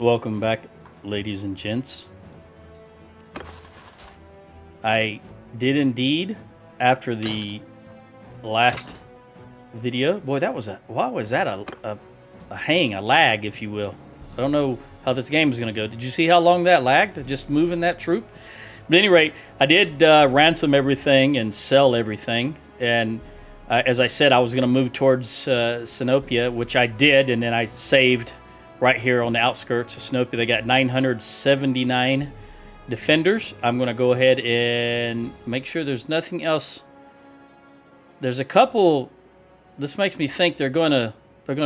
Welcome back, ladies and gents. I did indeed, after the last video, boy, that was why was that a lag, if you will. I don't know how this game is going to go. Did you see how long that lagged, just moving that troop? But at any rate, I did ransom everything and sell everything, and as I said, I was going to move towards Sinopia, which I did, and then I saved right here on the outskirts of Sinopia. They got 979 defenders. I'm going to go ahead and make sure there's nothing else. There's a couple. This makes me think they're going to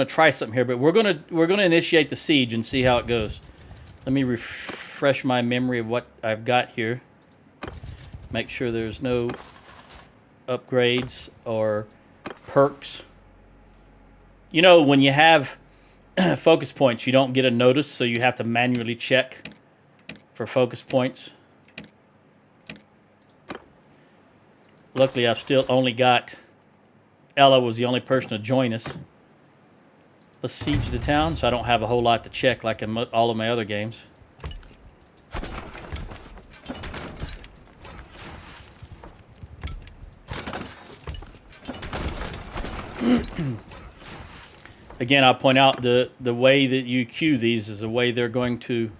try something here, but we're going to initiate the siege and see how it goes. Let me refresh my memory of what I've got here. Make sure there's no upgrades or perks. You know, when you have focus points, you don't get a notice, so you have to manually check for focus points. Luckily, I've still only got Ella was the only person to join us. Let's siege the town, so I don't have a whole lot to check like in all of my other games. Again, I'll point out the way that you queue these is the way they're going to.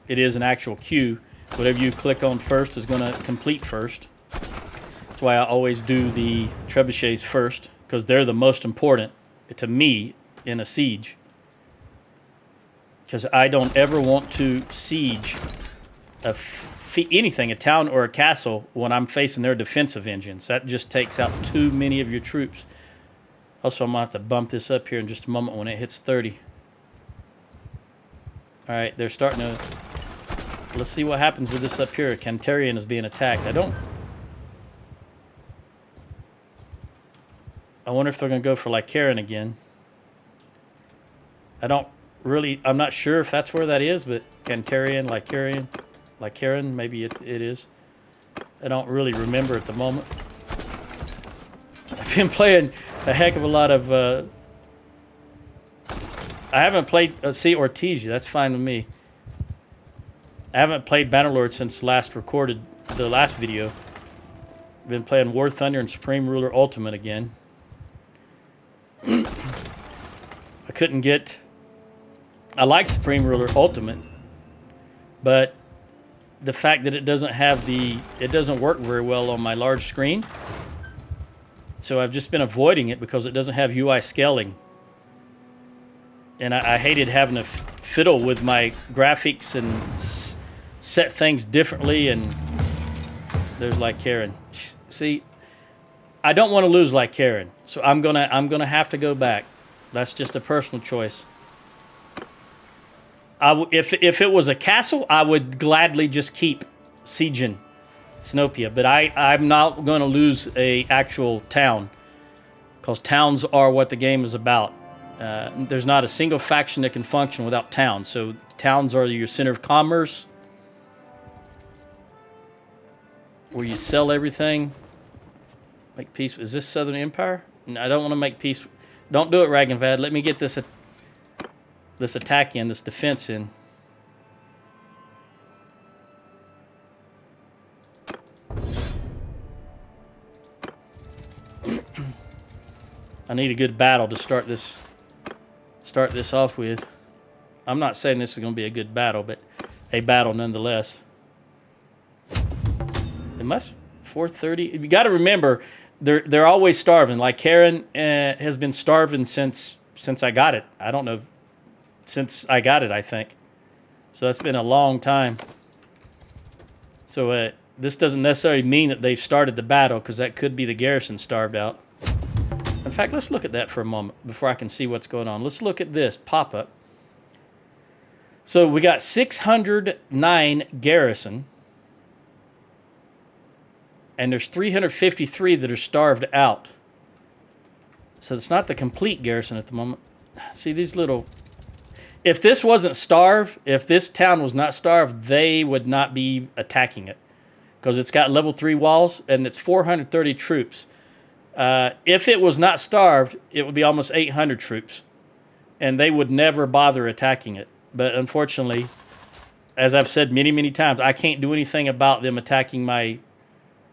It is an actual queue. Whatever you click on first is going to complete first. That's why I always do the trebuchets first, because they're the most important to me in a siege. Because I don't ever want to siege anything, a town or a castle, when I'm facing their defensive engines. That just takes out too many of your troops. Also, I'm going to have to bump this up here in just a moment when it hits 30. All right, they're starting to. Let's see what happens with this up here. Cantarian is being attacked. I wonder if they're going to go for Lycaran again. I'm not sure if that's where that is, but Cantarian, Lycaran, maybe it is. I don't really remember at the moment. I've been playing a heck of a lot of. I haven't played see Ortigia. That's fine with me. I haven't played Bannerlord since last recorded the last video. Been playing War Thunder and Supreme Ruler Ultimate again. I couldn't get. I like Supreme Ruler Ultimate, but the fact that it doesn't work very well on my large screen. So I've just been avoiding it because it doesn't have UI scaling. And I hated having to fiddle with my graphics and set things differently. And there's Lycaran. See, I don't want to lose Lycaran, so I'm gonna have to go back. That's just a personal choice. If it was a castle, I would gladly just keep sieging Sinopia, but I'm not going to lose a actual town, because towns are what the game is about. There's not a single faction that can function without towns, so towns are your center of commerce, where you sell everything. Make peace. Is this Southern Empire? No, I don't want to make peace. Don't do it, Ragnvad. Let me get this attack in, this defense in. I need a good battle to start this off with. I'm not saying this is going to be a good battle, but a battle nonetheless. It must 4:30. You got to remember, they're always starving. Like Karen has been starving since I got it. I don't know, since I got it, I think. So that's been a long time. So this doesn't necessarily mean that they've started the battle, because that could be the garrison starved out. In fact, let's look at that for a moment before I can see what's going on. Let's look at this pop-up. So we got 609 garrison, and there's 353 that are starved out. So it's not the complete garrison at the moment. See these little. If this wasn't starved, if this town was not starved, they would not be attacking it, because it's got level 3 walls and it's 430 troops. If it was not starved, it would be almost 800 troops, and they would never bother attacking it. But unfortunately, as I've said many, many times, I can't do anything about them attacking my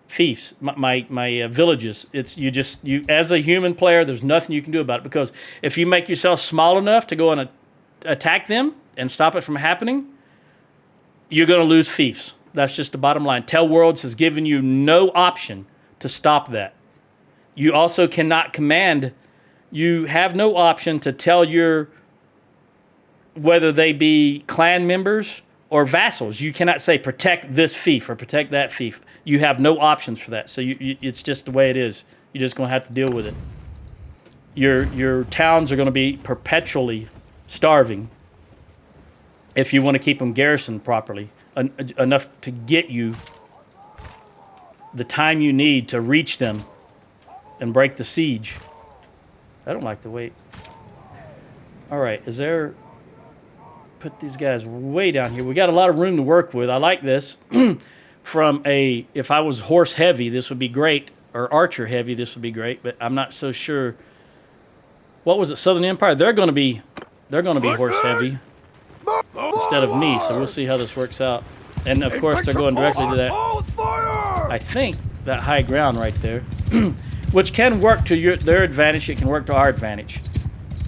fiefs, my villages. It's you as a human player, there's nothing you can do about it, because if you make yourself small enough to go and attack them and stop it from happening, you're going to lose fiefs. That's just the bottom line. Tell Worlds has given you no option to stop that. You also cannot command. You have no option to tell your, whether they be clan members or vassals, you cannot say protect this fief or protect that fief. You have no options for that. So it's just the way it is. You're just going to have to deal with it. Your towns are going to be perpetually starving if you want to keep them garrisoned properly, enough to get you the time you need to reach them and break the siege. I don't like to wait. All right, is there... Put these guys way down here. We got a lot of room to work with. I like this. From a, if I was horse heavy, this would be great, or archer heavy, this would be great. But I'm not so sure. What was it? Southern Empire. They're going to be horse heavy instead of me. So we'll see how this works out. And of course, they're going directly to that. I think that high ground right there, which can work to their advantage. It can work to our advantage,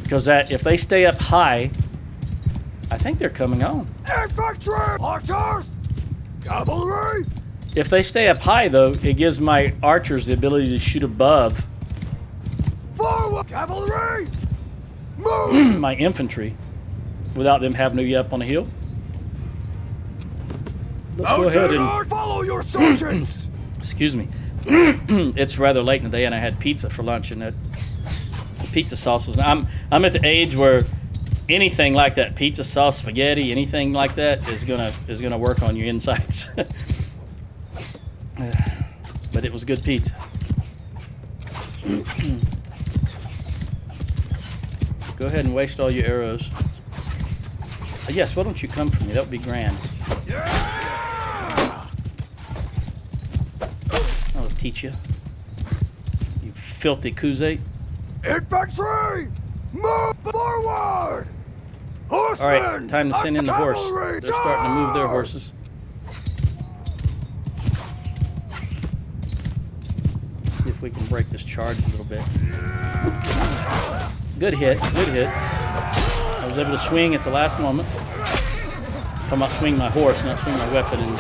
because that if they stay up high. I think they're coming on. Infantry! Archers! Cavalry! If they stay up high, though, it gives my archers the ability to shoot above. Forward! Cavalry! Move! My infantry, without them having to be up on the hill. Let's go ahead and follow your sergeants. Excuse me. It's rather late in the day, and I had pizza for lunch, and that pizza sauce was. I'm at the age where. Anything like that, pizza sauce, spaghetti, anything like that is gonna work on your insides. But it was good pizza. Go ahead and waste all your arrows. Yes, why don't you come for me? That would be grand. I'll teach you. You filthy Kuzate. Infantry! Move forward! Horsemen! All right, time to send in the horse. They're starting to move their horses. Let's see if we can break this charge a little bit. Good hit, good hit. I was able to swing at the last moment. I'm talking about swing my horse, not swing my weapon, and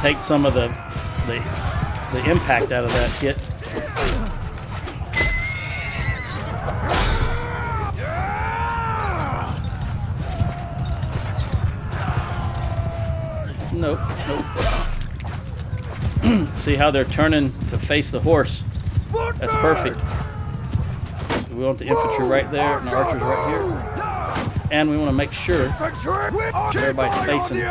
take some of the impact out of that hit. Nope, nope. See how they're turning to face the horse? That's perfect. We want the infantry right there and the archers right here. And we want to make sure everybody's facing.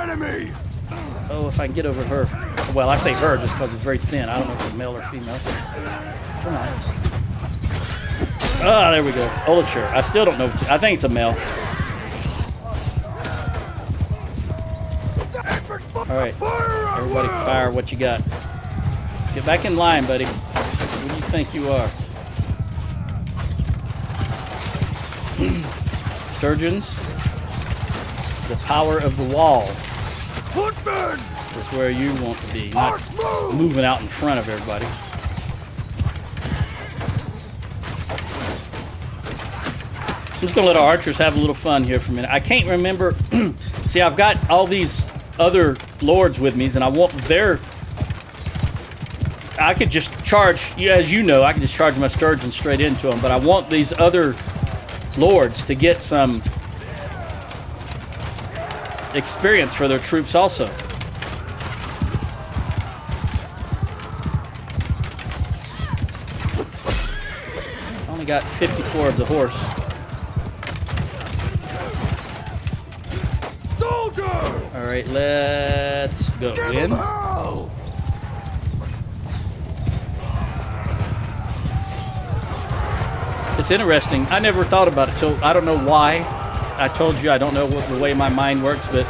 Oh, if I can get over her. Well, I say her just because it's very thin. I don't know if it's a male or female. Come on. Ah, there we go. Olature. I still don't know if it's... I think it's a male. All right, everybody fire what you got. Get back in line, buddy. Who do you think you are? Sturgeons, the power of the wall is where you want to be, not moving out in front of everybody. I'm just going to let our archers have a little fun here for a minute. I can't remember. See, I've got all these other lords with me, and I want their... I could just charge, as you know, I could just charge my sturgeon straight into them, but I want these other lords to get some experience for their troops also. I only got 54 of the horse. All right, let's go in. It's interesting. I never thought about it, so I don't know why. I told you I don't know what the way my mind works, but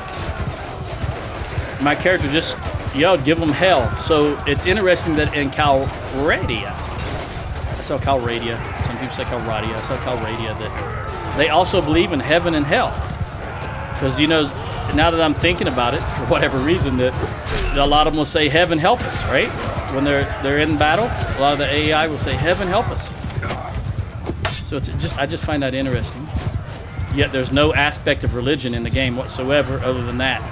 my character just yelled, "Give them hell." So it's interesting that in Calradia, I saw Calradia. Some people say Calradia. I saw Calradia that they also believe in heaven and hell. Because, you know, now that I'm thinking about it, for whatever reason, that a lot of them will say, heaven help us, right? When they're in battle, a lot of the AI will say, heaven help us. So I just find that interesting. Yet there's no aspect of religion in the game whatsoever other than that.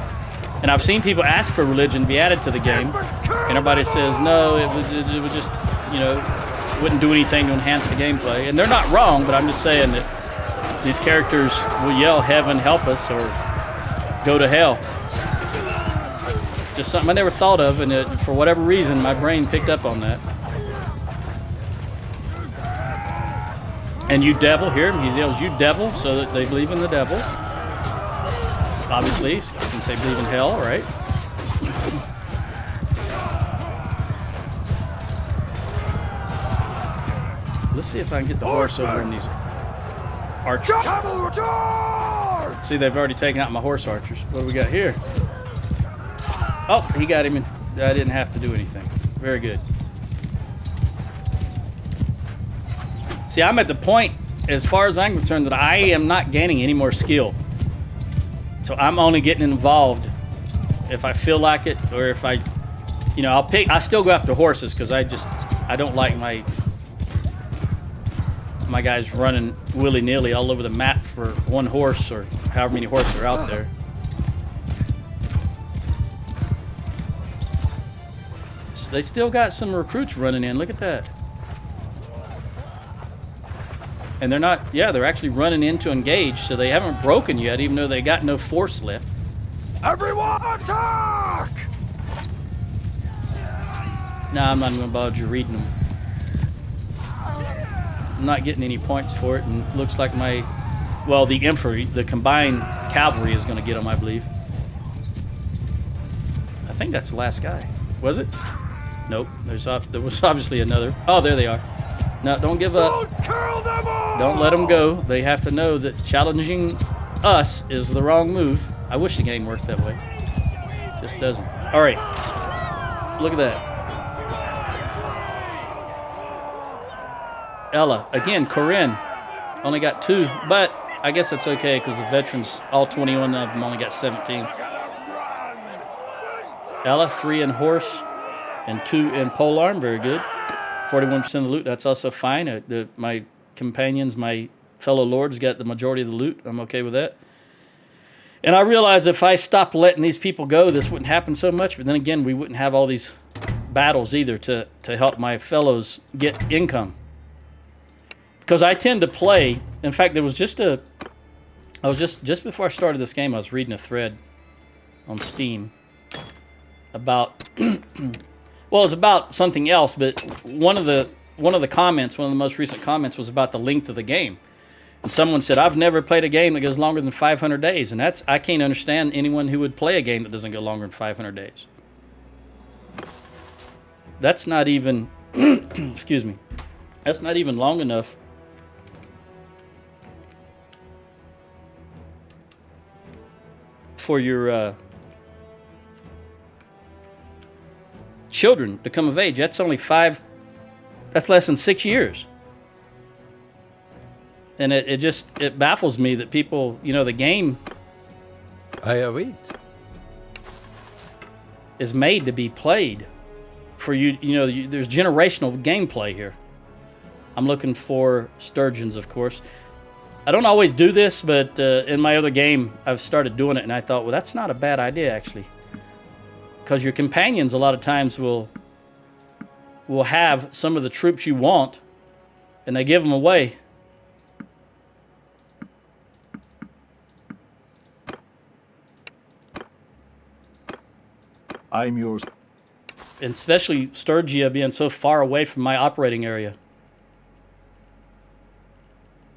And I've seen people ask for religion to be added to the game, and everybody says, no, it would just, you know, wouldn't do anything to enhance the gameplay. And they're not wrong, but I'm just saying that these characters will yell, heaven help us, or go to hell. Just something I never thought of, and for whatever reason, my brain picked up on that. And you devil, hear him, he yells, you devil, so that they believe in the devil. Obviously, since they believe in hell, right? Let's see if I can get the horse over in these archers. See, they've already taken out my horse archers. What do we got here? Oh, he got him in. I didn't have to do anything. Very good. See, I'm at the point, as far as I'm concerned, that I am not gaining any more skill. So I'm only getting involved if I feel like it, or if I, you know, I still go after horses because I don't like my guys running willy-nilly all over the map for one horse or however many horses are out there. So they still got some recruits running in. Look at that. And they're not, yeah, they're actually running in to engage, so they haven't broken yet, even though they got no force left. Everyone attack! Nah, I'm not even gonna bother you reading them. I'm not getting any points for it, and it looks like the infantry, the combined cavalry is gonna get them, I believe. I think that's the last guy. Was it? Nope, there was obviously another. Oh, there they are. No, don't give up. Don't kill them all! Don't let them go. They have to know that challenging us is the wrong move. I wish the game worked that way. It just doesn't. All right. Look at that. Ella. Again, Corinne. Only got 2, but I guess that's okay because the veterans, all 21 of them only got 17. Ella, 3 in horse and 2 in polearm. Very good. 41% of the loot, that's also fine. My companions, my fellow lords got the majority of the loot. I'm okay with that. And I realize if I stopped letting these people go, this wouldn't happen so much. But then again, we wouldn't have all these battles either to help my fellows get income. Because I tend to play, in fact, there was just before I started this game, I was reading a thread on Steam about... Well, it's about something else, but one of the comments, one of the most recent comments was about the length of the game. And someone said, I've never played a game that goes longer than 500 days. And I can't understand anyone who would play a game that doesn't go longer than 500 days. That's not even, excuse me, that's not even long enough for your children to come of age. That's only that's less than 6 years. And it baffles me that people, you know, the game I have it. is made to be played for you. You know, there's generational gameplay here. I'm looking for sturgeons, of course. I don't always do this, but in my other game, I've started doing it, and I thought, well, that's not a bad idea, actually. Because your companions, a lot of times, will have some of the troops you want, and they give them away. I'm yours. And especially Sturgia being so far away from my operating area.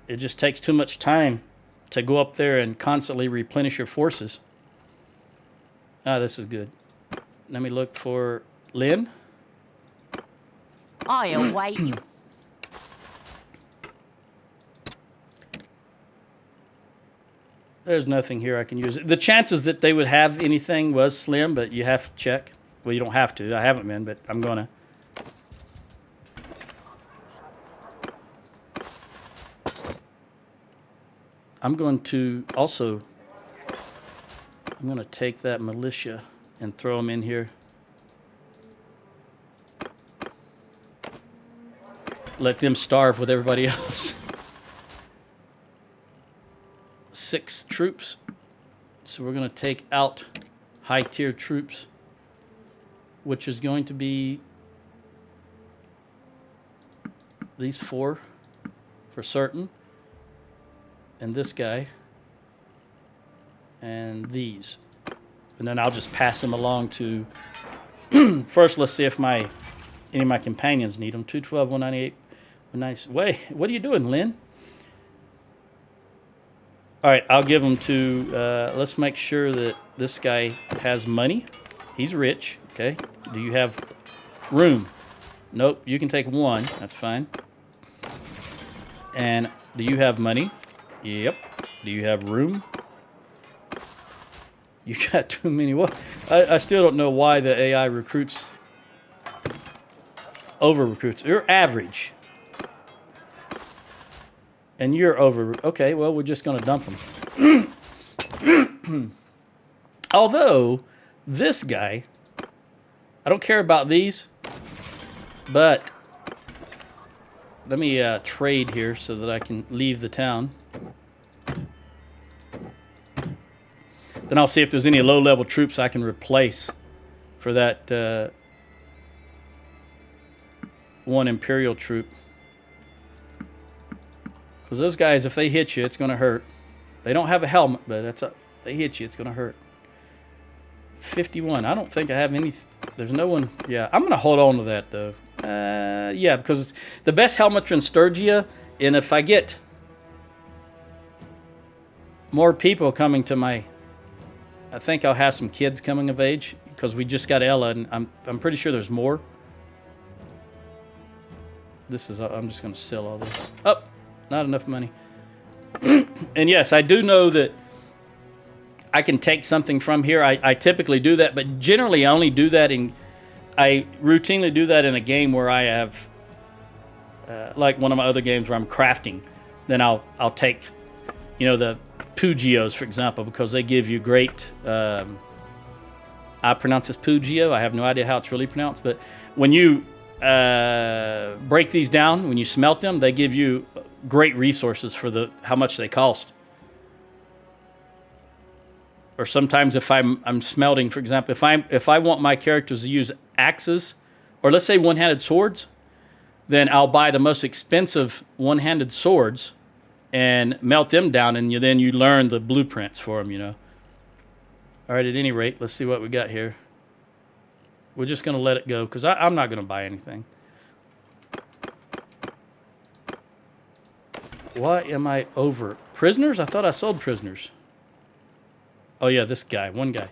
It just takes too much time to go up there and constantly replenish your forces. Ah, this is good. Let me look for Lynn. I await you. There's nothing here I can use. The chances that they would have anything was slim, but you have to check. Well, you don't have to. I haven't been, but I'm going to. I'm going to also I'm going to take that militia and throw them in here. Let them starve with everybody else. 6 troops. So we're going to take out high-tier troops, which is going to be these 4 for certain, and this guy, and these. And then I'll just pass them along to... First, let's see if any of my companions need them. 212, 198, 196. Wait, what are you doing, Lynn? All right, I'll give them to... let's make sure that this guy has money. He's rich, okay? Do you have room? Nope, you can take 1. That's fine. And do you have money? Yep. Do you have room? You got too many. What? I still don't know why the AI recruits, over-recruits. You're average. And you're over. Okay, well, we're just going to dump them. Although, this guy, I don't care about these, but let me trade here so that I can leave the town. Then I'll see if there's any low-level troops I can replace for that 1 Imperial troop. Because those guys, if they hit you, it's going to hurt. They don't have a helmet, but if they hit you, it's going to hurt. 51. I don't think I have any... There's no one... Yeah, I'm going to hold on to that, though. Yeah, because it's the best helmet in Sturgia, and if I get more people coming to my... I think I'll have some kids coming of age, because we just got Ella, and I'm pretty sure there's more. This is... I'm just going to sell all this. Oh, not enough money. And yes, I do know that I can take something from here. I typically do that, but generally I only do that in... I routinely do that in a game where I have... like one of my other games where I'm crafting. Then I'll take, you know, the Pugios, for example, because they give you great... I pronounce this Pugio. I have no idea how it's really pronounced, but when you break these down, when you smelt them, they give you great resources for how much they cost. Or sometimes if I'm smelting, for example, if I want my characters to use axes, or let's say one-handed swords, then I'll buy the most expensive one-handed swords and melt them down, and then you learn the blueprints for them, you know. All right, at any rate, let's see what we got here. We're just going to let it go, because I'm not going to buy anything. Why am I over? Prisoners? I thought I sold prisoners. Oh, yeah, this guy. One guy.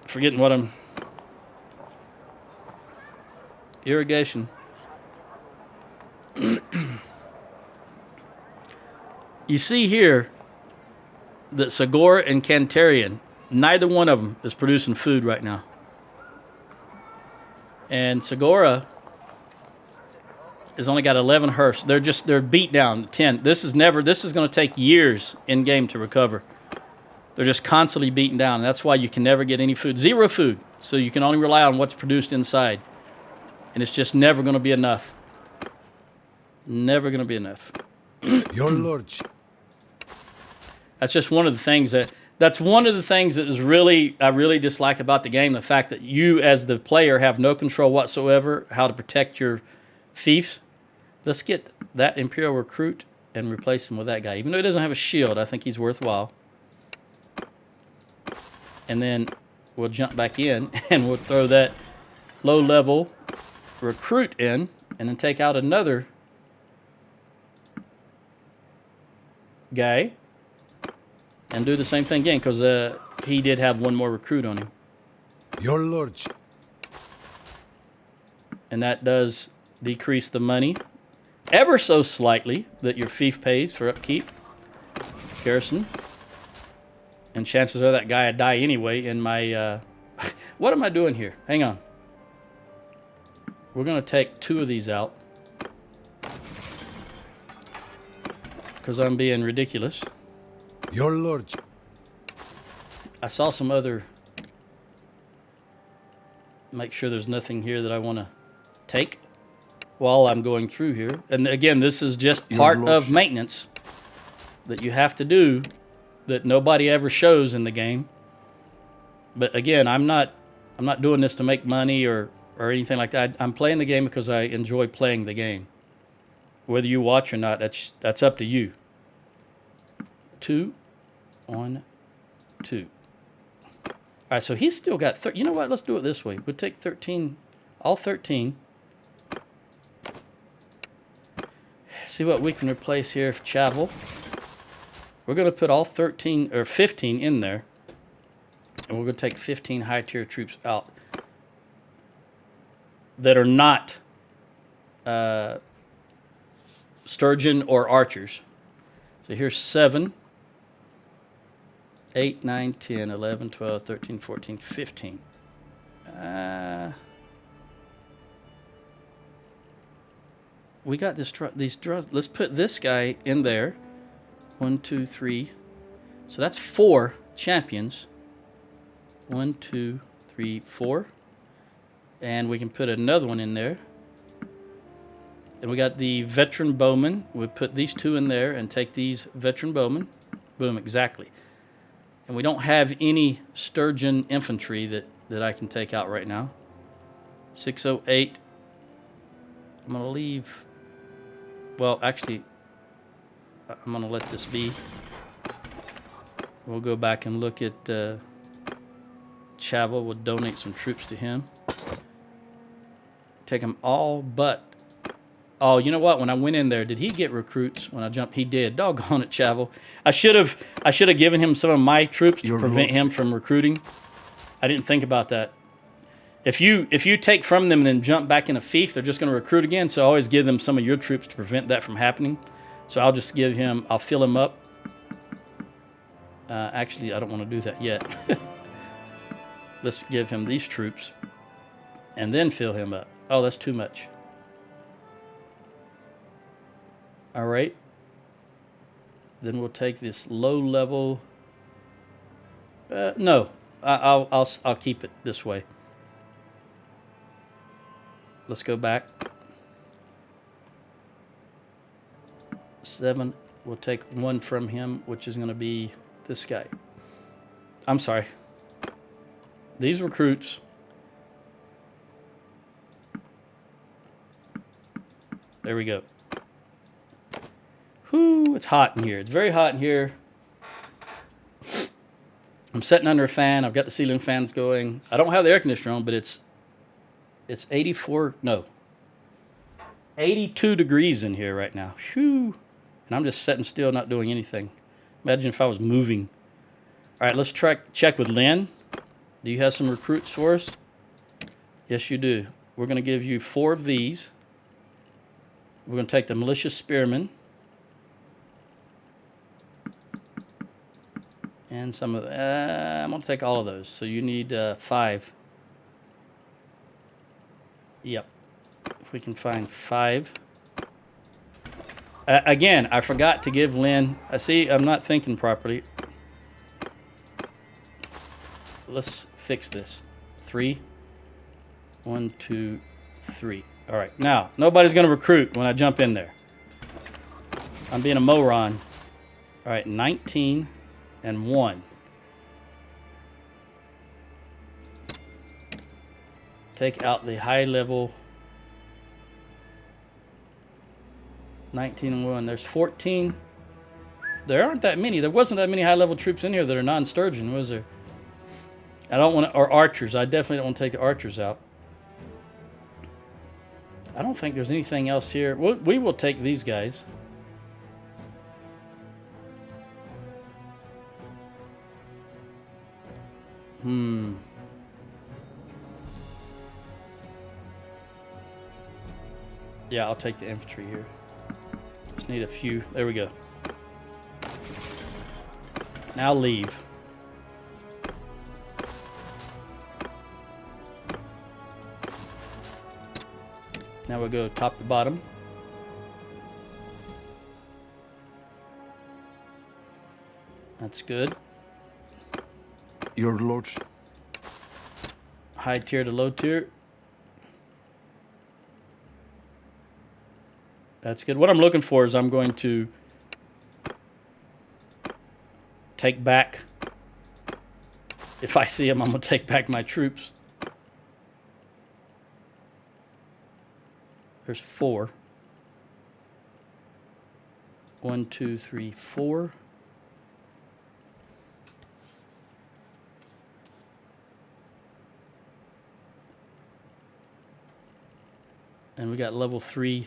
Forgetting what I'm... Irrigation. You see here that Segura and Cantarian, neither one of them is producing food right now. And Segura has only got 11 hearths. They're beat down 10. This is going to take years in game to recover. They're just constantly beaten down. And that's why you can never get any food. 0 food. So you can only rely on what's produced inside. And it's just never going to be enough. Never going to be enough. Your lordship. That's just one of the things that's one of the things that I really dislike about the game. The fact that you, as the player, have no control whatsoever how to protect your fiefs. Let's get that Imperial recruit and replace him with that guy. Even though he doesn't have a shield, I think he's worthwhile. And then we'll jump back in and we'll throw that low-level recruit in and then take out another guy and do the same thing again, because he did have one more recruit on him. Your lordship. And that does decrease the money ever so slightly that your fief pays for upkeep. Garrison. And chances are that guy would die anyway in my... what am I doing here? Hang on. We're going to take 2 of these out, because I'm being ridiculous. Your lordship. I saw some other... Make sure there's nothing here that I want to take while I'm going through here. And again, this is just part of maintenance that you have to do that nobody ever shows in the game. But again, I'm not doing this to make money or anything like that. I'm playing the game because I enjoy playing the game. Whether you watch or not, that's up to you. 2 on 2. All right, so he's still got... You know what? Let's do it this way. We'll take 13, all 13. See what we can replace here for travel. We're going to put all 13 or 15 in there. And we're going to take 15 high-tier troops out that are not Sturgeon or archers. So here's 7, 8, 9, 10, 11, 12, 13, 14, 15. We got these draws. Let's put this guy in there. 1, 2, 3. So that's 4 champions. 1, 2, 3, 4. And we can put another one in there. And we got the veteran bowman. We put these 2 in there and take these veteran bowmen. Boom, exactly. And we don't have any Sturgeon infantry that I can take out right now. 608. I'm going to leave... Well, actually, I'm going to let this be. We'll go back and look at Chavel. We'll donate some troops to him. Take them all but... Oh, you know what? When I went in there, did he get recruits when I jumped? He did. Doggone it, Chavel. I should have given him some of my troops to prevent him from recruiting. I didn't think about that. If you take from them and then jump back in a fief, they're just going to recruit again. So always give them some of your troops to prevent that from happening. So I'll just give him... I'll fill him up. Actually, I don't want to do that yet. Let's give him these troops and then fill him up. Oh, that's too much. All right. Then we'll take this low level. No, I'll keep it this way. Let's go back. 7. We'll take 1 from him, which is going to be this guy. I'm sorry. These recruits. There we go. Whew, it's hot in here. It's very hot in here. I'm sitting under a fan. I've got the ceiling fans going. I don't have the air conditioner on, but it's 84, no, 82 degrees in here right now. Whew. And I'm just sitting still, not doing anything. Imagine if I was moving. All right, let's check with Lynn. Do you have some recruits for us? Yes, you do. We're going to give you 4 of these. We're going to take the malicious spearmen. And some of I'm going to take all of those. So you need 5. Yep. If we can find 5. Again, I forgot to give Lynn... I see I'm not thinking properly. Let's fix this. 3. 1, 2, 3. All right. Now, nobody's going to recruit when I jump in there. I'm being a moron. All right. 19 and 1. Take out the high level. 19 and 1. There's 14. There aren't that many. There wasn't that many high level troops in here that are non-Sturgeon, was there? I don't want to, or archers. I definitely don't want to take the archers out. I don't think there's anything else here. We will take these guys. Yeah, I'll take the infantry here. Just need a few. There we go. Now leave. Now we'll go top to bottom. That's good. Your lordship. High tier to low tier. That's good. What I'm looking for is I'm going to take back. If I see them, I'm going to take back my troops. There's 4. 1, 2, 3, 4. And we got level 3.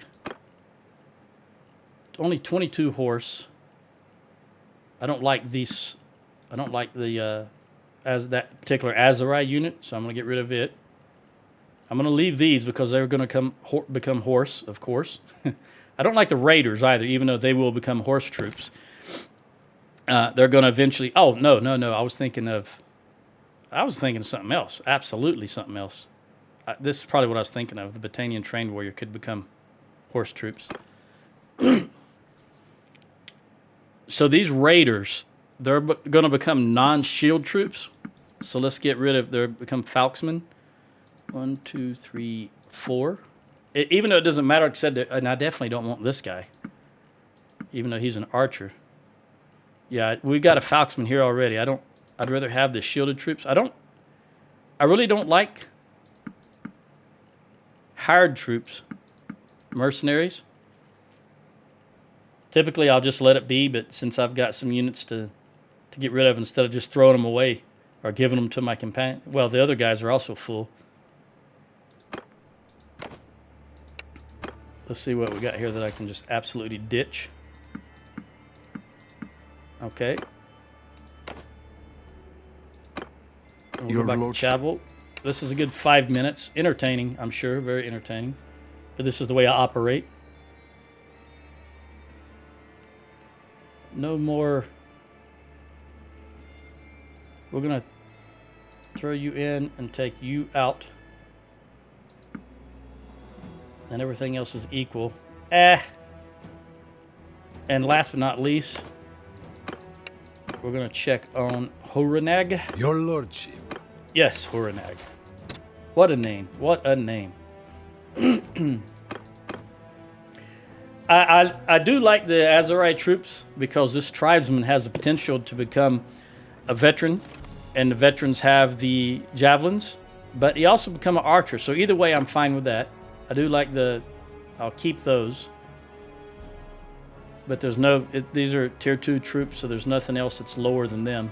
Only 22 horse. I don't like these. I don't like the as that particular Azurai unit, so I'm going to get rid of it. I'm going to leave these because they're going to become horse, of course. I don't like the raiders either, even though they will become horse troops. They're going to eventually. Oh no! I was thinking of something else. Absolutely something else. This is probably what I was thinking of. The Battanian trained warrior could become horse troops. So these raiders, they're going to become non-shield troops. So let's get rid of. They become falksmen. 1, 2, 3, 4. Even though it doesn't matter, except that, and I definitely don't want this guy, even though he's an archer. Yeah, we got a falksman here already. I'd rather have the shielded troops. I really don't like hired troops, mercenaries. Typically, I'll just let it be, but since I've got some units to get rid of, instead of just throwing them away or giving them to my companion. Well, the other guys are also full. Let's see what we got here that I can just absolutely ditch. Okay. We'll go back to travel. This is a good 5 minutes. Entertaining, I'm sure. Very entertaining. But this is the way I operate. No more. We're going to throw you in and take you out. And everything else is equal. And last but not least, we're going to check on Horanag. Your lordship. Yes, Horanag. What a name. What a name. I do like the Azurai troops because this tribesman has the potential to become a veteran, and the veterans have the javelins, but he also become an archer. So either way, I'm fine with that. I do like I'll keep those. But there's these are tier 2 troops, so there's nothing else that's lower than them.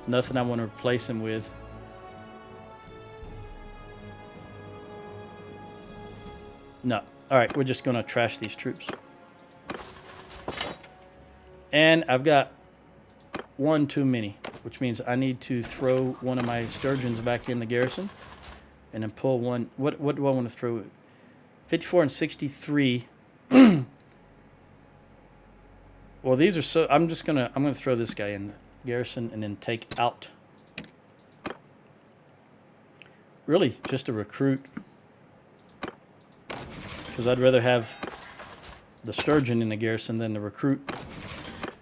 Nothing I want to replace them with. No. All right, we're just going to trash these troops. And I've got 1 too many, which means I need to throw one of my Sturgians back in the garrison and then pull one. What do I want to throw? 54 and 63. Well, these are so. I'm gonna throw this guy in the garrison and then take out. Really, just a recruit. Because I'd rather have the Sturgeon in the garrison than the recruit.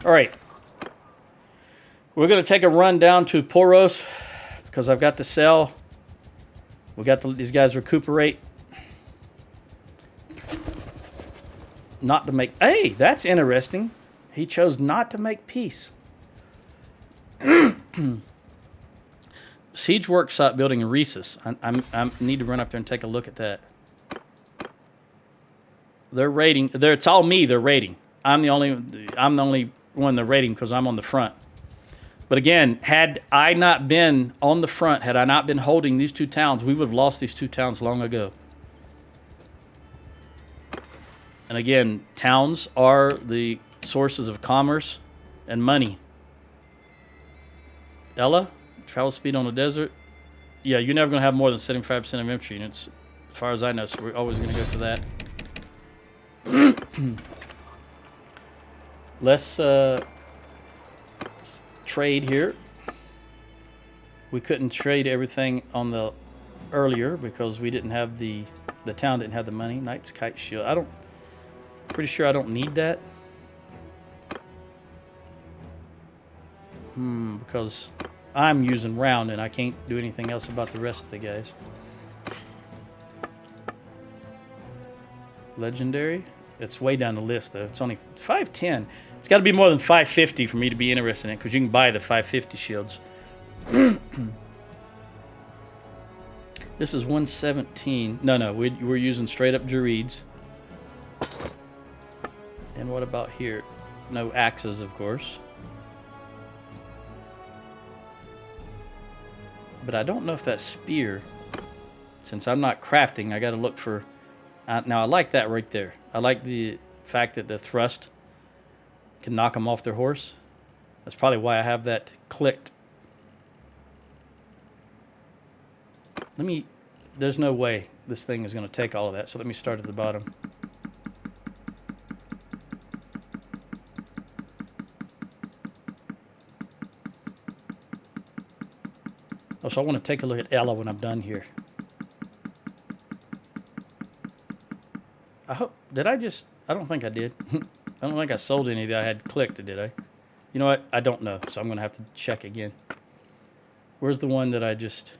All right. We're going to take a run down to Poros because I've got to sell. We got these guys recuperate. Not to make... Hey, that's interesting. He chose not to make peace. Siege workshop building in Rhesus. I need to run up there and take a look at that. They're raiding. It's all me. They're raiding. I'm the only one they're raiding because I'm on the front. But again, had I not been on the front, had I not been holding these 2 towns, we would have lost these 2 towns long ago. And again, towns are the sources of commerce and money. Ella, travel speed on the desert. Yeah, you're never going to have more than 75% of infantry units, as far as I know, so we're always going to go for that. Let's trade here. We couldn't trade everything on the earlier because we didn't have the town didn't have the money. Knight's Kite Shield. Pretty sure I don't need that. Because I'm using round, and I can't do anything else about the rest of the guys. Legendary. It's way down the list, though. It's only 510. It's got to be more than 550 for me to be interested in it, because you can buy the 550 shields. This is 117. No, we're using straight up Girds. And what about here? No axes, of course. But I don't know if that spear, since I'm not crafting, I got to look for... now, I like that right there. I like the fact that the thrust can knock them off their horse. That's probably why I have that clicked. There's no way this thing is going to take all of that, so let me start at the bottom. Oh, so I want to take a look at Ella when I'm done here. I hope, I don't think I did. I don't think I sold any that I had clicked, did I? You know what? I don't know, so I'm going to have to check again. Where's the one that I just...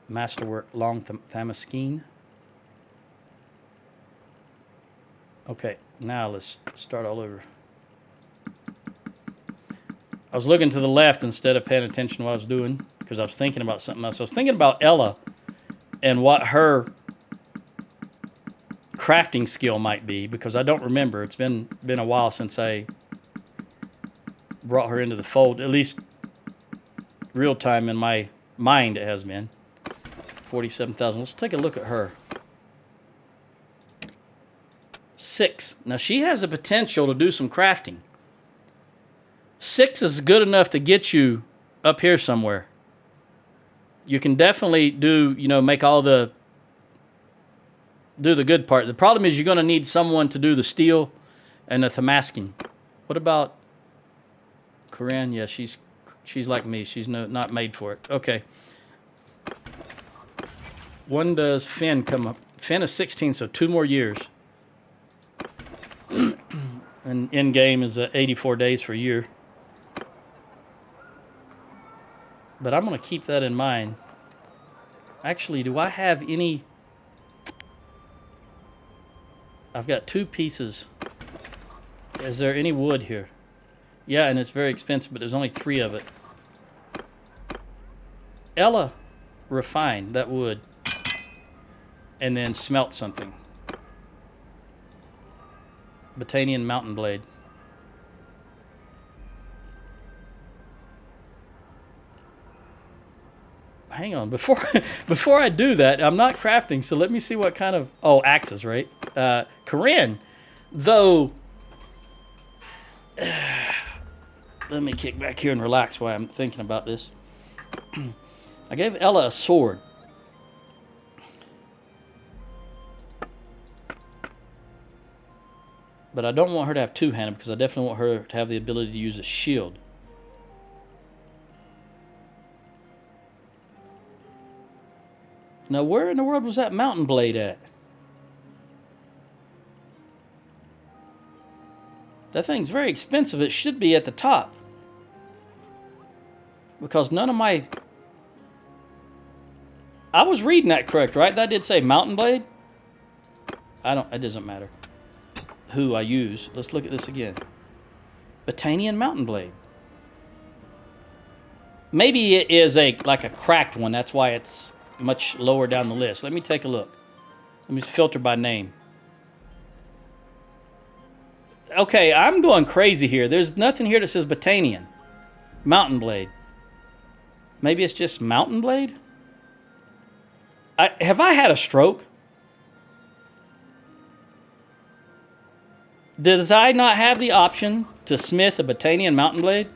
Masterwork Long Thamaskeen. Okay, now let's start all over. I was looking to the left instead of paying attention to what I was doing, because I was thinking about something else. I was thinking about Ella and what her crafting skill might be, because I don't remember. It's been a while since I brought her into the fold, at least real time in my mind it has been. 47,000. Let's take a look at her. 6. Now she has the potential to do some crafting. 6 is good enough to get you up here somewhere. You can definitely do the good part. The problem is you're going to need someone to do the steel and the Thamaskeen. What about Corinne? Yeah, she's like me. She's not made for it. Okay. When does Finn come up? Finn is 16, so 2 more years. And in game is 84 days for a year. But I'm going to keep that in mind. Actually, do I have any... I've got 2 pieces. Is there any wood here? Yeah, and it's very expensive, but there's only 3 of it. Ella, refine that wood. And then smelt something. Botanian Mountain Blade. Hang on, before I do that, I'm not crafting, so let me see what kind of... Oh, axes, right? Corinne, though... Let me kick back here and relax while I'm thinking about this. I gave Ella a sword. But I don't want her to have two-handed, because I definitely want her to have the ability to use a shield. Now, where in the world was that mountain blade at? That thing's very expensive. It should be at the top. Because none of my... I was reading that correct, right? That did say mountain blade? It doesn't matter who I use. Let's look at this again. Botanian Mountain Blade. Maybe it is like a cracked one. That's why it's much lower down the list. Let me take a look. Let me filter by name. Okay, I'm going crazy here. There's nothing here that says Botanian. Mountain Blade. Maybe it's just Mountain Blade? Have I had a stroke? Does I not have the option to smith a Botanian Mountain Blade?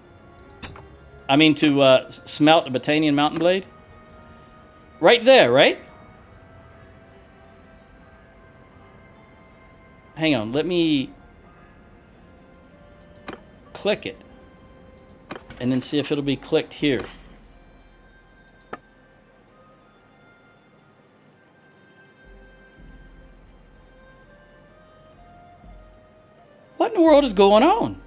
I mean to smelt a Botanian Mountain Blade? Right there, right? Hang on, let me click it. And then see if it'll be clicked here. What in the world is going on?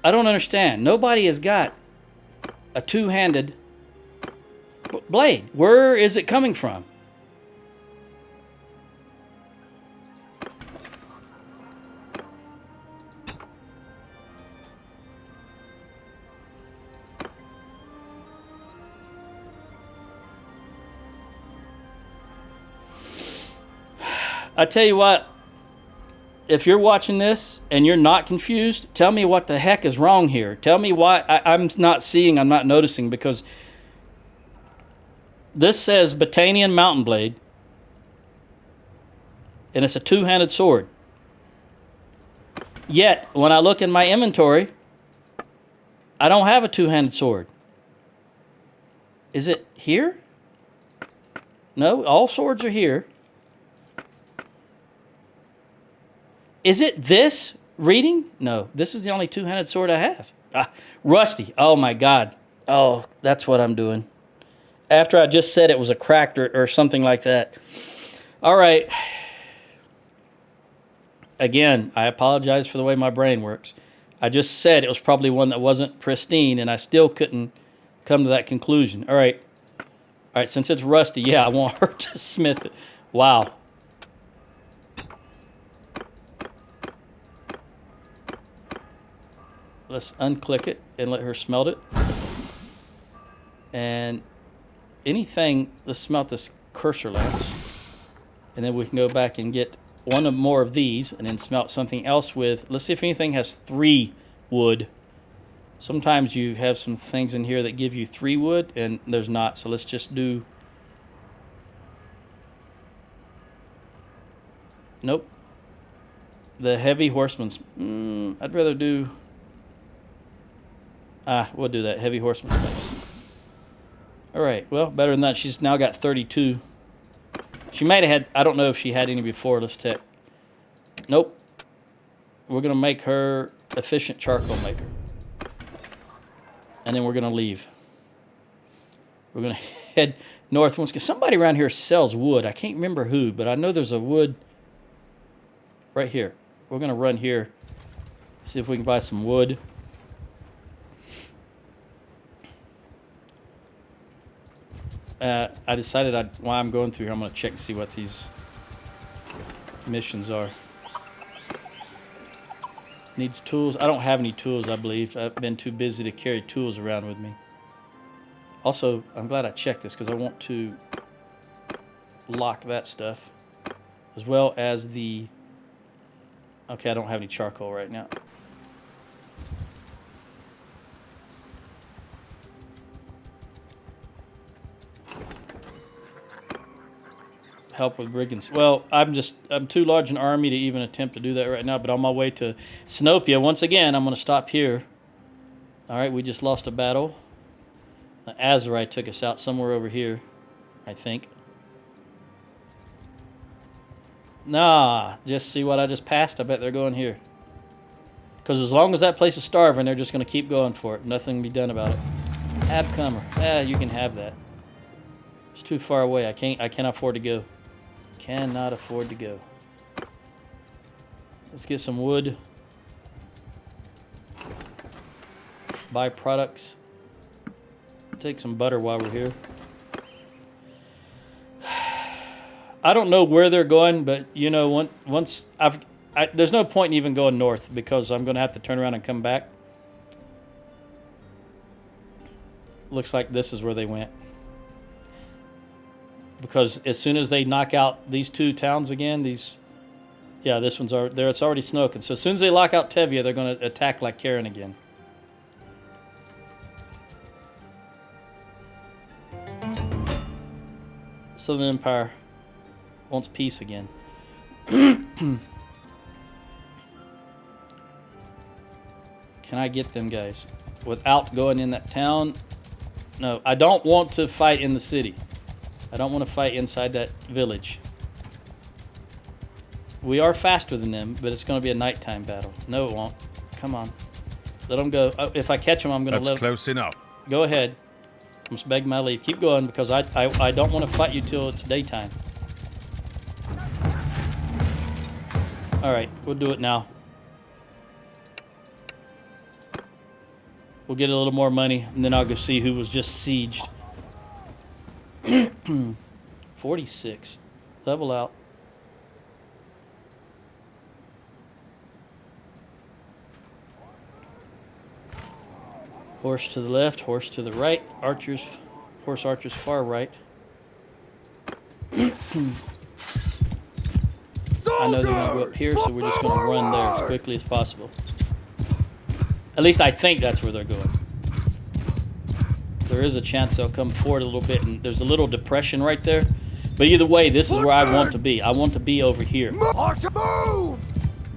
I don't understand. Nobody has got a two-handed blade. Where is it coming from? I tell you what, if you're watching this and you're not confused, tell me what the heck is wrong here. Tell me why I'm not seeing, I'm not noticing, because this says Botanian Mountain Blade, and it's a two-handed sword. Yet, when I look in my inventory, I don't have a two-handed sword. Is it here? No, all swords are here. Is it this reading? No, this is the only two-handed sword I have. Rusty. Oh, my God. Oh, that's what I'm doing. After I just said it was a cracked or something like that. All right. Again, I apologize for the way my brain works. I just said it was probably one that wasn't pristine, and I still couldn't come to that conclusion. All right. All right, since it's rusty, yeah, I want her to smith it. Wow. Let's unclick it and let her smelt it. And anything, let's smelt this cursor lamps. And then we can go back and get one or more of these and then smelt something else with, let's see if anything has 3 wood. Sometimes you have some things in here that give you 3 wood and there's not. So let's just do, nope. The heavy horseman's, I'd rather do, we'll do that. Heavy horseman's mace. All right. Well, better than that. She's now got 32. She might have had, I don't know if she had any before. Let's check. Nope. We're going to make her efficient charcoal maker. And then we're going to leave. We're going to head north once. Because somebody around here sells wood. I can't remember who, but I know there's a wood right here. We're going to run here. See if we can buy some wood. I decided while I'm going through here, I'm going to check and see what these missions are. Needs tools. I don't have any tools, I believe. I've been too busy to carry tools around with me. Also, I'm glad I checked this because I want to lock that stuff. As well as the... Okay, I don't have any charcoal right now. Help with brigands. Well, I'm too large an army to even attempt to do that right now, but on my way to Sinopia, once again, I'm going to stop here. All right, we just lost a battle. The Azerite took us out somewhere over here, I think. Nah, just see what I just passed. I bet they're going here. Because as long as that place is starving, they're just going to keep going for it. Nothing can be done about it. Abcomer. You can have that. It's too far away. I can't afford to go. Cannot afford to go. Let's get some wood. Buy products. Take some butter while we're here. I don't know where they're going, but you know, once there's no point in even going north because I'm going to have to turn around and come back. Looks like this is where they went. Because as soon as they knock out these 2 towns again, this one's there. It's already snoking. So as soon as they lock out Tevia, they're going to attack like Karen again. Southern Empire wants peace again. Can I get them guys without going in that town? No, I don't want to fight in the city. I don't want to fight inside that village. We are faster than them, but it's going to be a nighttime battle. No, it won't. Come on. Let them go. If I catch them, I'm going to let them... That's close enough. Go ahead. I'm just begging my leave. Keep going, because I don't want to fight you till it's daytime. All right, we'll do it now. We'll get a little more money, and then I'll go see who was just sieged. 46. Level out. Horse to the left, horse to the right. Archers, horse archers far right. I know they're going to go up here, so we're just going to run there as quickly as possible. At least I think that's where they're going. There is a chance they'll come forward a little bit, and there's a little depression right there. But either way, this is where I want to be. I want to be over here. Move!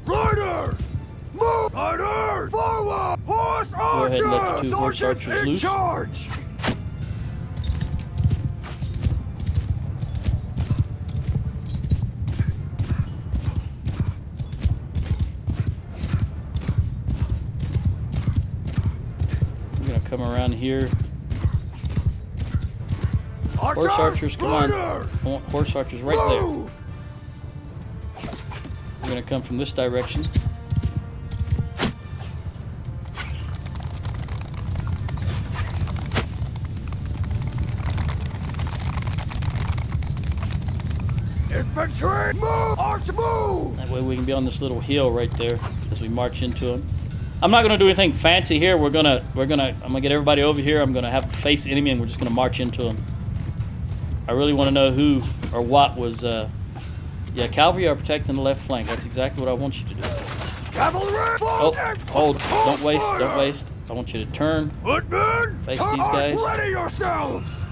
Riders! Move! Riders! Forward! Horse Go ahead and let the archers! two horse Sergeants archers in loose. charge! We're going to come around here. Horse archers, come on. I want horse archers right there. We're going to come from this direction. Infantry, move! Arch, move! That way we can be on this little hill right there as we march into them. I'm not going to do anything fancy here. I'm going to get everybody over here. I'm going to have face the enemy, and we're just going to march into them. I really want to know who or what was, yeah, cavalry are protecting the left flank. That's exactly what I want you to do. Cavalry! Oh, hold. Don't waste. Don't waste. I want you to turn. Footmen! Face these guys. Ready yourselves!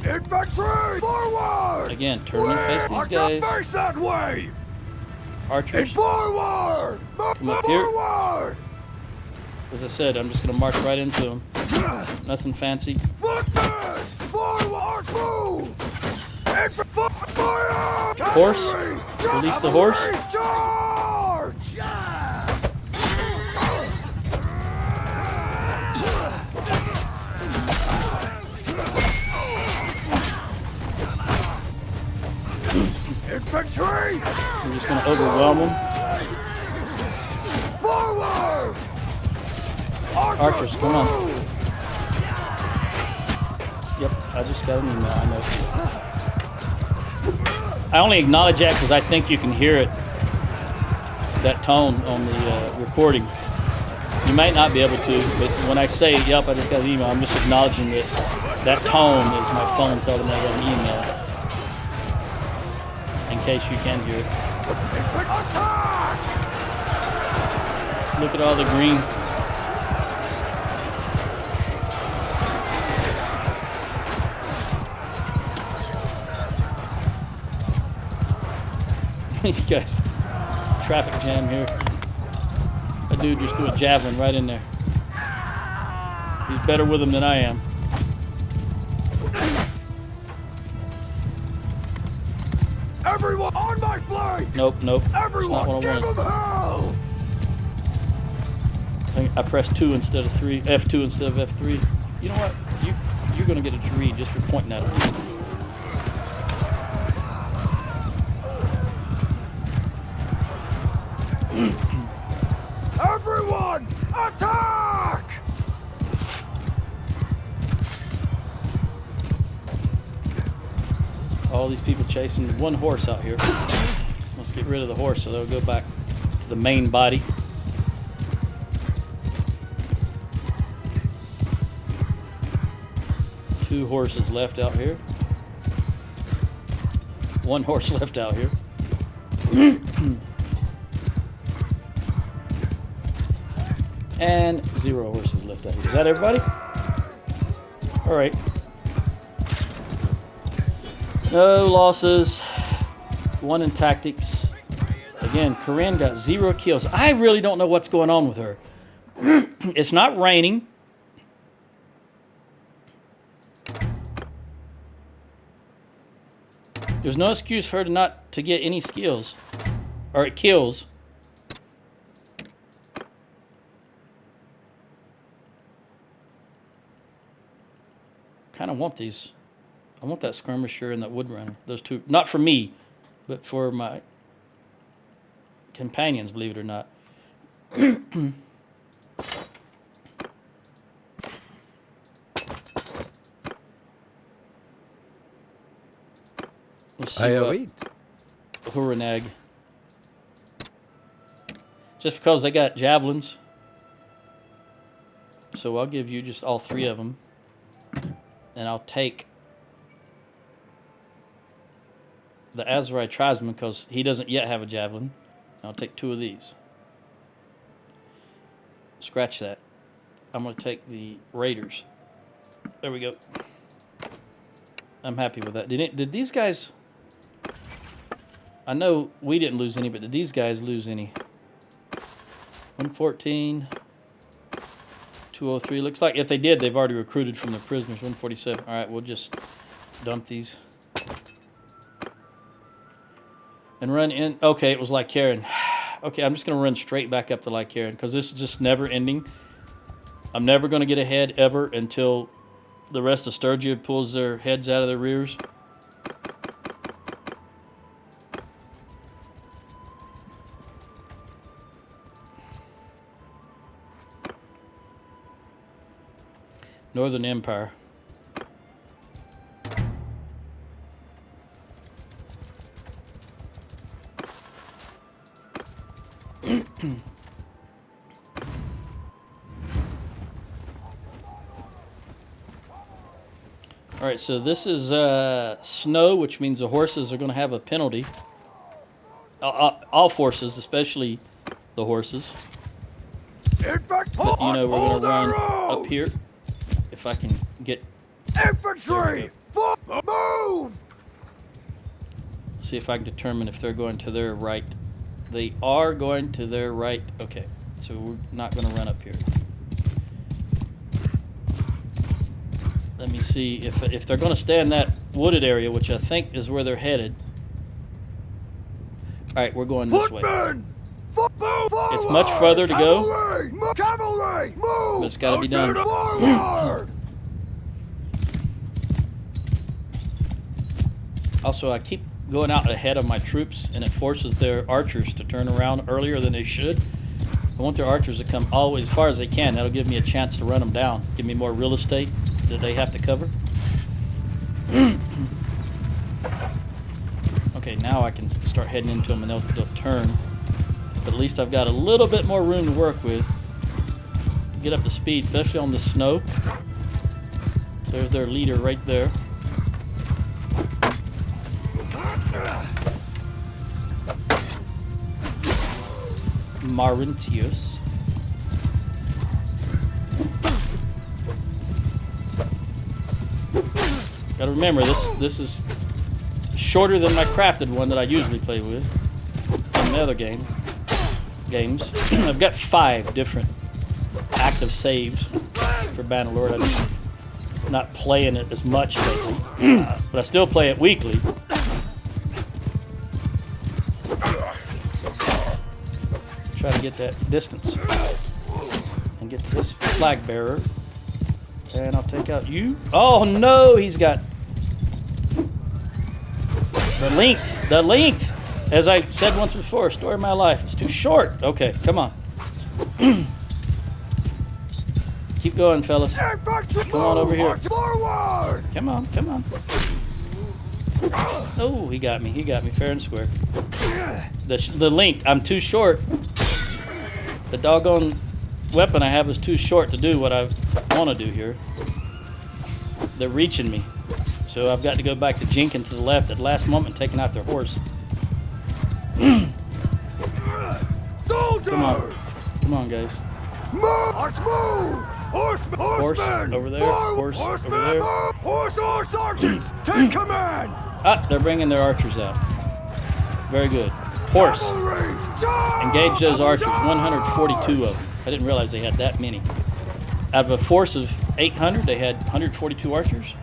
Infantry! Forward! Again, turn and face these guys. Face that way! Archers. Forward! Come up here. Forward! As I said, I'm just going to march right into them. Nothing fancy. Footmen! Forward! Move! Fire! Horse. Release the horse. Charge! Infantry! We're just going to overwhelm them. Forward! Archers, come on. Yep, I just got an email. I know. I only acknowledge that because I think you can hear it, that tone on the recording. You might not be able to, but when I say, yep, I just got an email, I'm just acknowledging that that tone is my phone telling me I got an email. In case you can hear it. Look at all the green. These guys, traffic jam here. That dude just threw a javelin right in there. He's better with them than I am. Everyone on my flank! Nope. Everyone, That's not what I give wanted. them hell! I pressed 2 instead of 3, F2 instead of F3. You know what? You're gonna get a tree just for pointing at it. Everyone, attack! All these people chasing one horse out here. Let's get rid of the horse so they'll go back to the main body. Two horses left out here. One horse left out here. And 0 horses left out here. Is that everybody? All right. No losses. 1 in tactics. Again, Corinne got 0 kills. I really don't know what's going on with her. It's not raining. There's no excuse for her not to get any skills. Or kills. Kind of want these. I want that skirmisher and that woodrunner. Those two. Not for me, but for my companions, believe it or not. Let's see what it. Huranag. Just because they got javelins. So I'll give you just all 3 of them. And I'll take the Azerai Tribesman because he doesn't yet have a javelin. I'll take 2 of these. Scratch that. I'm going to take the Raiders. There we go. I'm happy with that. Did these guys... I know we didn't lose any, but did these guys lose any? 114... 203. Looks like if they did, they've already recruited from the prisoners. 147. All right, we'll just dump these. And run in. Okay, it was Lycaran. Okay, I'm just going to run straight back up to Lycaran because this is just never ending. I'm never going to get ahead ever until the rest of Sturgia pulls their heads out of their rears. Northern Empire. All right, so this is snow, which means the horses are going to have a penalty. All forces, especially the horses. But, you know, we're going to run up here. If I can get... Infantry! Move! See if I can determine if they're going to their right. They are going to their right. Okay, so we're not going to run up here. Let me see if they're going to stay in that wooded area, which I think is where they're headed. All right, we're going this way. It's much further to go, Cavalry! Move! but it's got to be done. Also, I keep going out ahead of my troops, and it forces their archers to turn around earlier than they should. I want their archers to come always as far as they can. That'll give me a chance to run them down, give me more real estate that they have to cover. Okay, now I can start heading into them, and they'll turn. But at least I've got a little bit more room to work with to get up to speed, especially on the snow. There's their leader right there. Marintius. Gotta remember, this is shorter than my crafted one that I usually play with in the other games. I've got 5 different active saves for Bannerlord. I'm just not playing it as much lately, but I still play it weekly. Try to get that distance and get this flag bearer, and I'll take out you. Oh no, he's got the length. The length, as I said once before, story of my life. It's too short. Okay, come on. Keep going, fellas. Come on over here. Come on, come on. Oh, he got me. He got me fair and square. The length, I'm too short. The doggone weapon I have is too short to do what I want to do here. They're reaching me. So I've got to go back to jinking to the left at the last moment, taking out their horse. Come on. Come on, guys. Move! Horse over there. Horse over there. Horse sergeants, take command! Ah, they're bringing their archers out. Very good. Horse. Engage those archers. 142 of them. I didn't realize they had that many. Out of a force of 800, they had 142 archers.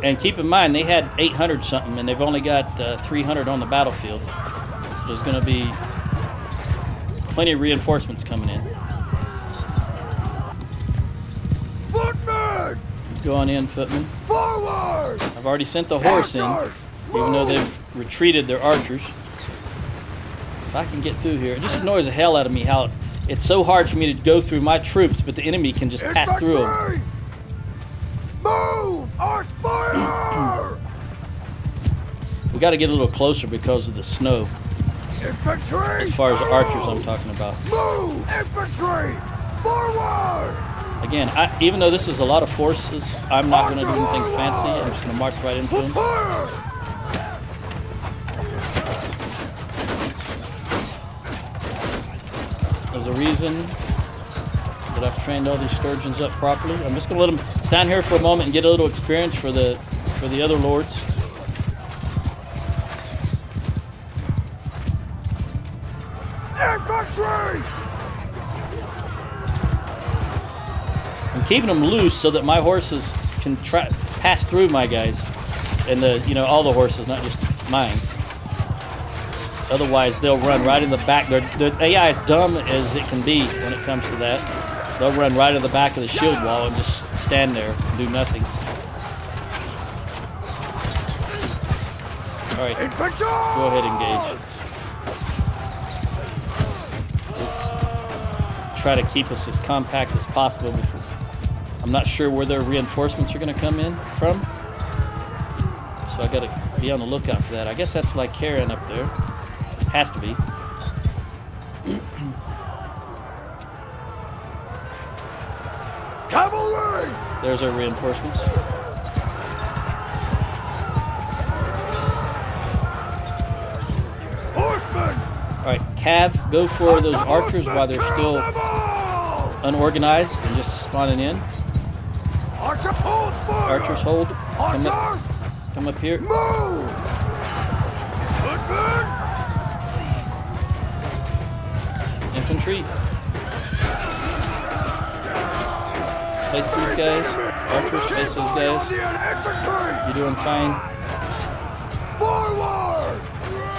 And keep in mind, they had 800 something, and they've only got 300 on the battlefield. So there's going to be plenty of reinforcements coming in. Footmen! Go on in, footmen. Forward! I've already sent the horse in, even though they've retreated their archers. If I can get through here, it just annoys the hell out of me how it's so hard for me to go through my troops, but the enemy can just pass through them. Move! got to get a little closer because of the snow. Infantry! As far as archers I'm talking about. Move! Infantry! Forward! Again, even though this is a lot of forces, I'm not going to do anything fancy. I'm just going to march right into them. Fire! There's a reason that I've trained all these Sturgians up properly. I'm just going to let them stand here for a moment and get a little experience for the other lords. Infantry! I'm keeping them loose so that my horses can pass through my guys, and all the horses, not just mine. Otherwise, they'll run right in the back. The AI is dumb as it can be when it comes to that. They'll run right in the back of the shield wall and just stand there and do nothing. All right, Infantry! go ahead, engage. Try to keep us as compact as possible before. I'm not sure where their reinforcements are going to come in from, so I got to be on the lookout for that. I guess that's like Karen up there. Has to be. Cavalry! There's our reinforcements. Horsemen! All right, Cav, go for those archers while they're still unorganized and just spawning in. Archer holds fire! Archers hold. Archers! Come up here. Move! Footmen! Infantry. Face these guys. Archers, face those guys. You're doing fine. Forward!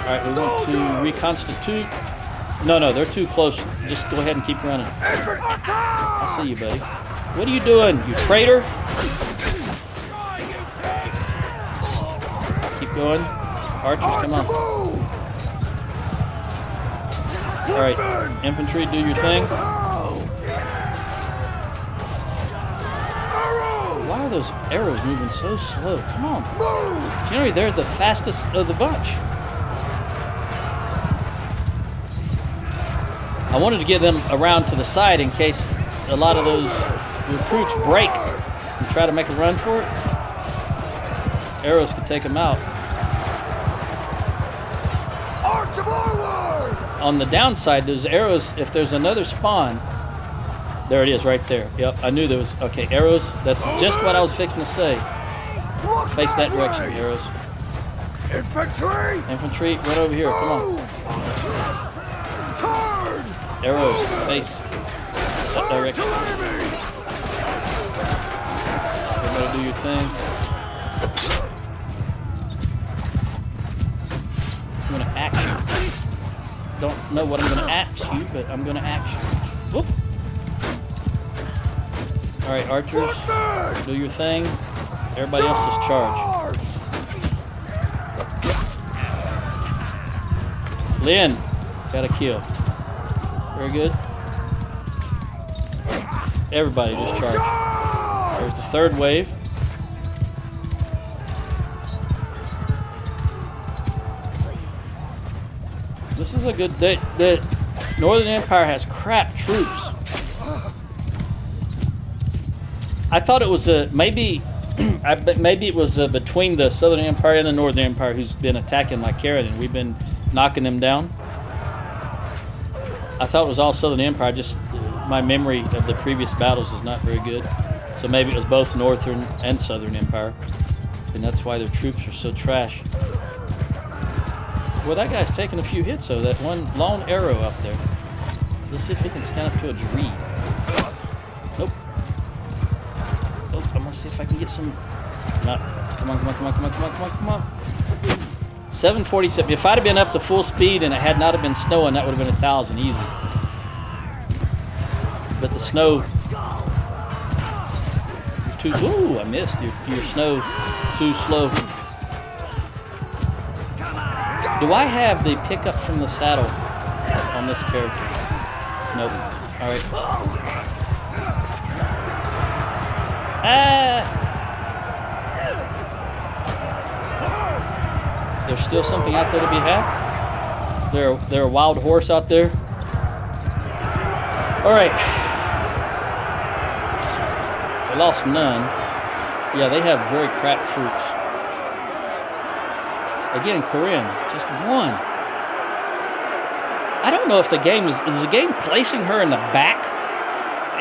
Alright, we want to reconstitute. No, they're too close. Just go ahead and keep running. I'll see you, buddy. What are you doing, you traitor? Keep going. Archers, come on. Alright, infantry, do your thing. Why are those arrows moving so slow? Come on. Generally, they're the fastest of the bunch. I wanted to get them around to the side in case a lot of those recruits break and try to make a run for it. Arrows could take them out. On the downside, those arrows, if there's another spawn, there it is right there. Yep, I knew there was. Okay, arrows, that's just what I was fixing to say. Face that direction, arrows. Infantry! Infantry, right over here, come on. Turn! Arrows, face that direction. Everybody do your thing. I'm gonna axe you. Don't know what I'm gonna axe you, but I'm gonna axe you. Whoop. Alright, archers, do your thing. Everybody else just charge. Lynn, got a kill. Very good. Everybody just charge. There's the third wave. This is a good day. The Northern Empire has crap troops. I thought it was maybe it was between the Southern Empire and the Northern Empire who's been attacking like Karen, and we've been knocking them down. I thought it was all Southern Empire. Just my memory of the previous battles is not very good. So maybe it was both Northern and Southern Empire, and that's why their troops are so trash. Well, that guy's taking a few hits, though. That one lone arrow up there. Let's see if he can stand up to a Gird. Nope. Oh, I'm gonna see if I can get some. No. Come on. 747. If I'd have been up to full speed and it had not have been snowing, that would have been 1,000 easy. But the snow. Ooh, I missed. Your snow too slow. Do I have the pickup from the saddle on this character? Nope. All right. There's still something out there to be had. There a wild horse out there. All right. They lost none. Yeah, they have very crap troops. Again, Corinne, just one. I don't know if the game is the game placing her in the back.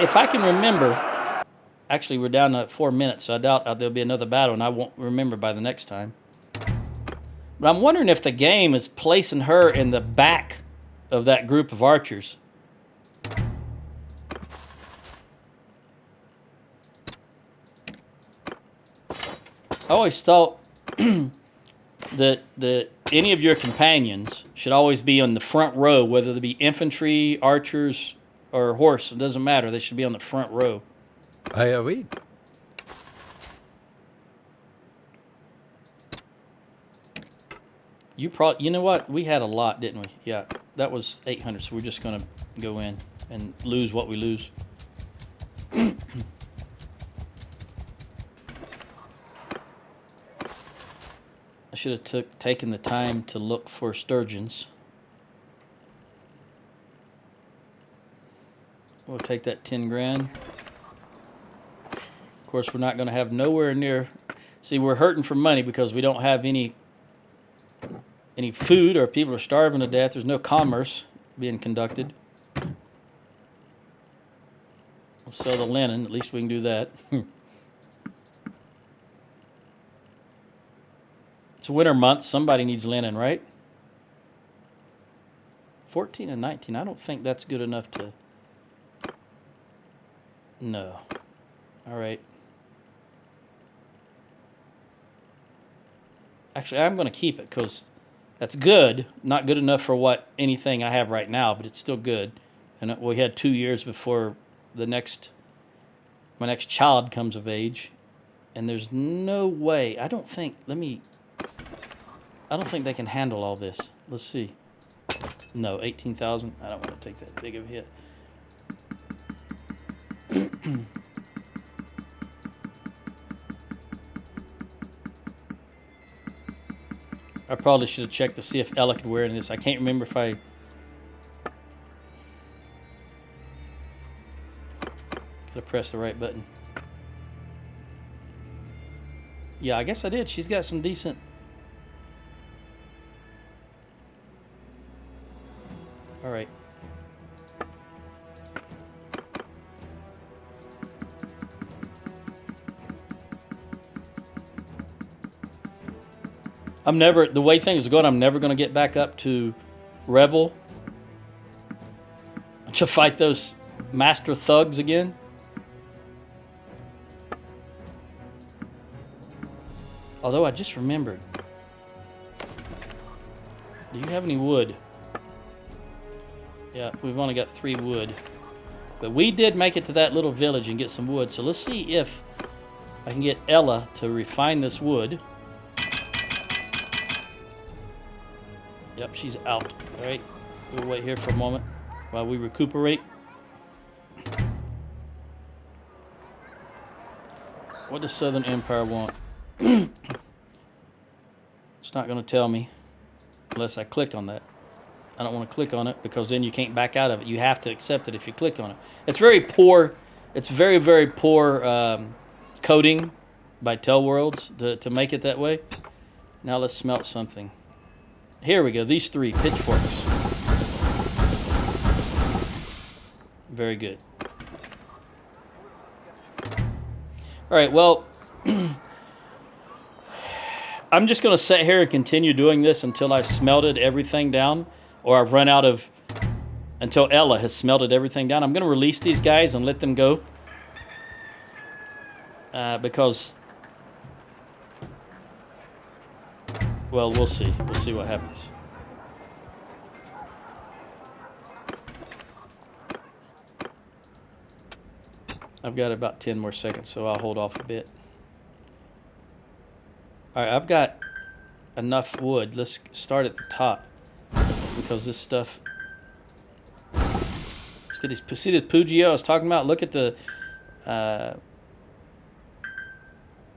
If I can remember, actually we're down to 4 minutes, so I doubt there'll be another battle, and I won't remember by the next time. But I'm wondering if the game is placing her in the back of that group of archers. I always thought that any of your companions should always be on the front row, whether they be infantry, archers, or horse. It doesn't matter. They should be on the front row. I agree. You know what? We had a lot, didn't we? Yeah, that was 800. So we're just gonna go in and lose what we lose. I should have taken the time to look for sturgeons. We'll take that 10 grand. Of course, we're not going to have nowhere near. See, we're hurting for money because we don't have any food, or people are starving to death. There's no commerce being conducted. We'll sell the linen. At least we can do that. It's winter months. Somebody needs linen, right? 14 and 19. I don't think that's good enough to... No. All right. Actually, I'm going to keep it because that's good. Not good enough for anything I have right now, but it's still good. And we had 2 years before my next child comes of age. And there's no way. I don't think they can handle all this. Let's see. No, 18,000. I don't want to take that big of a hit. I probably should have checked to see if Ella could wear it in this. I can't remember if I... Gotta press the right button. Yeah, I guess I did. She's got some decent... All right. The way things are going, I'm never going to get back up to Revel to fight those master thugs again. Although I just remembered. Do you have any wood? Yeah, we've only got 3 wood. But we did make it to that little village and get some wood. So let's see if I can get Ella to refine this wood. Yep, she's out. All right, we'll wait here for a moment while we recuperate. What does Southern Empire want? It's not going to tell me unless I click on that. I don't want to click on it because then you can't back out of it. You have to accept it if you click on it. It's very poor. It's very, very poor coding by Tellworlds to make it that way. Now let's smelt something. Here we go. These 3 pitchforks. Very good. All right, well, I'm just going to sit here and continue doing this until I smelted everything down, or I've run out of, until Ella has smelted everything down. I'm going to release these guys and let them go. Because, well, we'll see. We'll see what happens. I've got about 10 more seconds, so I'll hold off a bit. All right, I've got enough wood. Let's start at the top because this stuff... Let's get these... See this Pugio I was talking about? Look at the...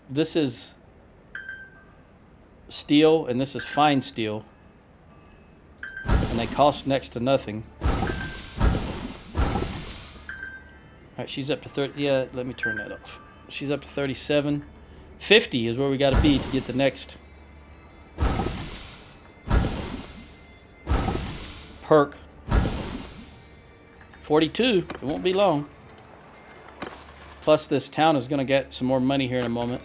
this is steel, and this is fine steel. And they cost next to nothing. Alright, she's up to 30. Yeah, let me turn that off. She's up to 37. 50 is where we got to be to get the next perk. 42. It won't be long. Plus, this town is going to get some more money here in a moment.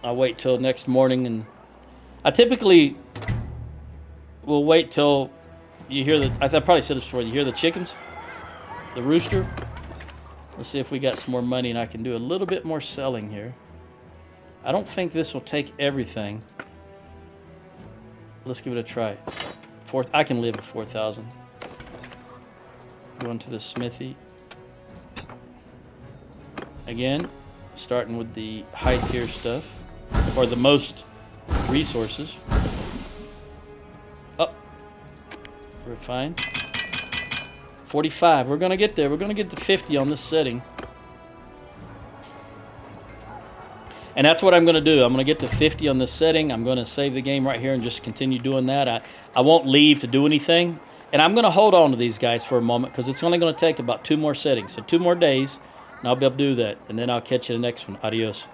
I'll wait till next morning, and I typically will wait till you hear the... I probably said this before. You hear the chickens? The rooster? Let's see if we got some more money, and I can do a little bit more selling here. I don't think this will take everything. Let's give it a try. I can live at 4,000. Going to the smithy. Again, starting with the high tier stuff. Or the most resources. Oh. Refine. 45. We're going to get there. We're going to get to 50 on this setting. And that's what I'm going to do. I'm going to get to 50 on this setting. I'm going to save the game right here and just continue doing that. I won't leave to do anything. And I'm going to hold on to these guys for a moment because it's only going to take about 2 more settings. So 2 more days, and I'll be able to do that. And then I'll catch you in the next one. Adios.